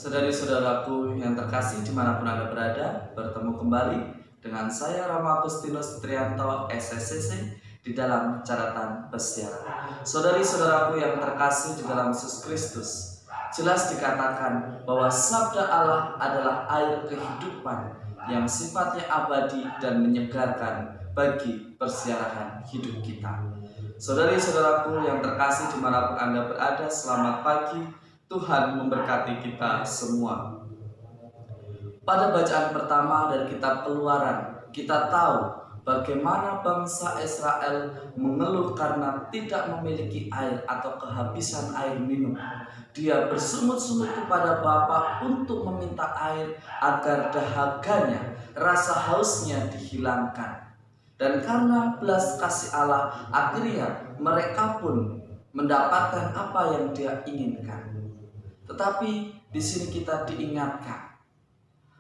Saudari-saudaraku yang terkasih dimanapun Anda berada, bertemu kembali dengan saya Rama Agustinus Trianto SSCC di dalam catatan pesiaran. Saudari-saudaraku yang terkasih di dalam Yesus Kristus, jelas dikatakan bahwa sabda Allah adalah air kehidupan yang sifatnya abadi dan menyegarkan bagi persiaran hidup kita. Saudari-saudaraku yang terkasih dimanapun Anda berada, selamat pagi. Tuhan memberkati kita semua. Pada bacaan pertama dari kitab Keluaran, kita tahu bagaimana bangsa Israel mengeluh karena tidak memiliki air atau kehabisan air minum. Dia bersungut-sungut kepada Bapa untuk meminta air agar dahaganya, rasa hausnya dihilangkan. Dan karena belas kasih Allah, akhirnya mereka pun mendapatkan apa yang dia inginkan. Tetapi di sini kita diingatkan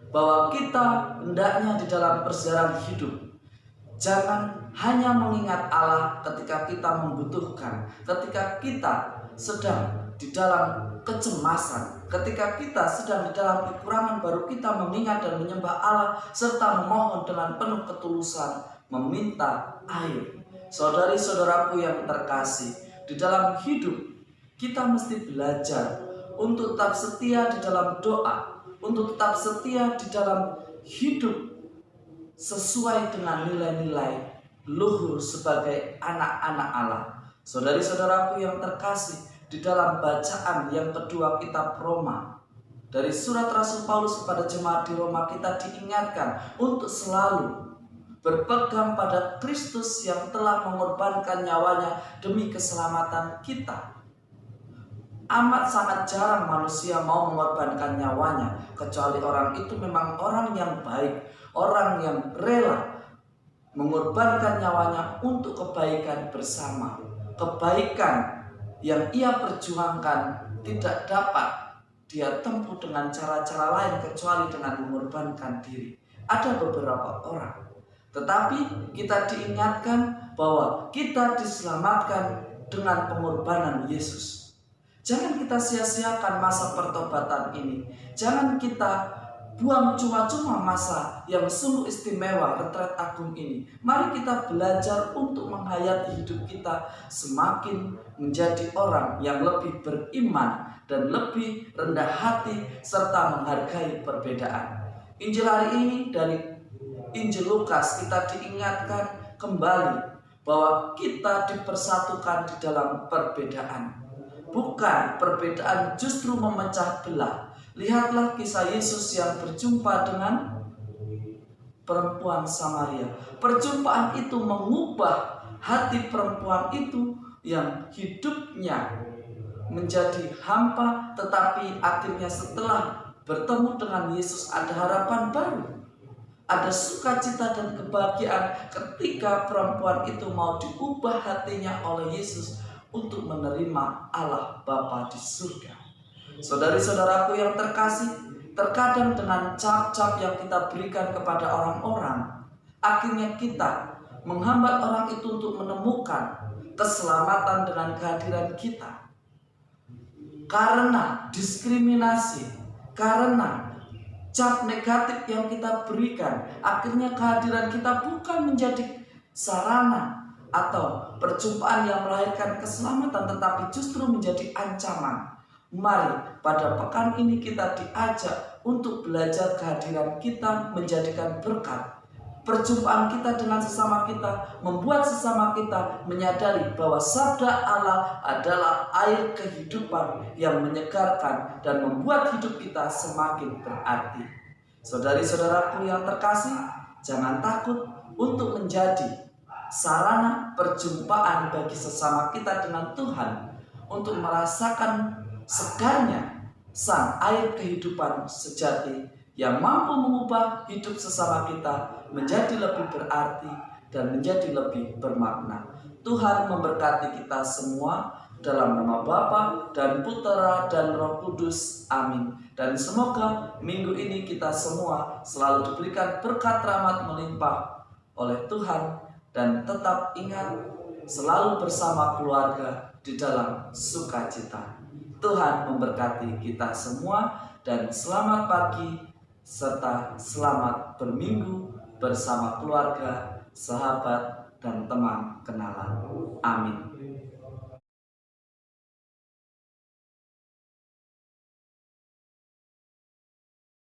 bahwa kita hendaknya di dalam perjalanan hidup jangan hanya mengingat Allah ketika kita membutuhkan, ketika kita sedang di dalam kecemasan, ketika kita sedang di dalam kekurangan, baru kita mengingat dan menyembah Allah serta memohon dengan penuh ketulusan meminta air. Saudari-saudaraku yang terkasih, di dalam hidup kita mesti belajar untuk tetap setia di dalam doa, untuk tetap setia di dalam hidup sesuai dengan nilai-nilai luhur sebagai anak-anak Allah. Saudari-saudaraku yang terkasih, di dalam bacaan yang kedua kitab Roma, dari surat Rasul Paulus kepada jemaat di Roma, kita diingatkan untuk selalu berpegang pada Kristus yang telah mengorbankan nyawanya demi keselamatan kita. Amat sangat jarang manusia mau mengorbankan nyawanya, kecuali orang itu memang orang yang baik, orang yang rela mengorbankan nyawanya untuk kebaikan bersama. Kebaikan yang ia perjuangkan tidak dapat dia tempuh dengan cara-cara lain kecuali dengan mengorbankan diri. Ada beberapa orang, tetapi kita diingatkan bahwa kita diselamatkan dengan pengorbanan Yesus. Jangan kita sia-siakan masa pertobatan ini. Jangan kita buang cuma-cuma masa yang sungguh istimewa, retret agung ini. Mari kita belajar untuk menghayati hidup kita semakin menjadi orang yang lebih beriman dan lebih rendah hati serta menghargai perbedaan. Injil hari ini dari Injil Lukas, kita diingatkan kembali bahwa kita dipersatukan di dalam perbedaan. Bukan perbedaan justru memecah belah. Lihatlah kisah Yesus yang berjumpa dengan perempuan Samaria. Perjumpaan itu mengubah hati perempuan itu yang hidupnya menjadi hampa, tetapi akhirnya setelah bertemu dengan Yesus ada harapan baru. Ada sukacita dan kebahagiaan ketika perempuan itu mau diubah hatinya oleh Yesus untuk menerima Allah Bapa di surga. Saudari-saudaraku yang terkasih, terkadang dengan cap-cap yang kita berikan kepada orang-orang, akhirnya kita menghambat orang itu untuk menemukan keselamatan dengan kehadiran kita. Karena diskriminasi, karena cap negatif yang kita berikan, akhirnya kehadiran kita bukan menjadi sarana atau perjumpaan yang melahirkan keselamatan, tetapi justru menjadi ancaman. Mari pada pekan ini kita diajak untuk belajar kehadiran kita menjadikan berkat. Perjumpaan kita dengan sesama kita membuat sesama kita menyadari bahwa sabda Allah adalah air kehidupan yang menyegarkan dan membuat hidup kita semakin berarti. Saudari-saudaraku yang terkasih, jangan takut untuk menjadi sarana perjumpaan bagi sesama kita dengan Tuhan untuk merasakan segarnya sang air kehidupan sejati yang mampu mengubah hidup sesama kita menjadi lebih berarti dan menjadi lebih bermakna. Tuhan memberkati kita semua dalam nama Bapa dan Putera dan Roh Kudus. Amin. Dan semoga minggu ini kita semua selalu diberikan berkat rahmat melimpah oleh Tuhan. Dan tetap ingat selalu bersama keluarga di dalam sukacita. Tuhan memberkati kita semua dan selamat pagi serta selamat berminggu bersama keluarga, sahabat, dan teman kenalan. Amin.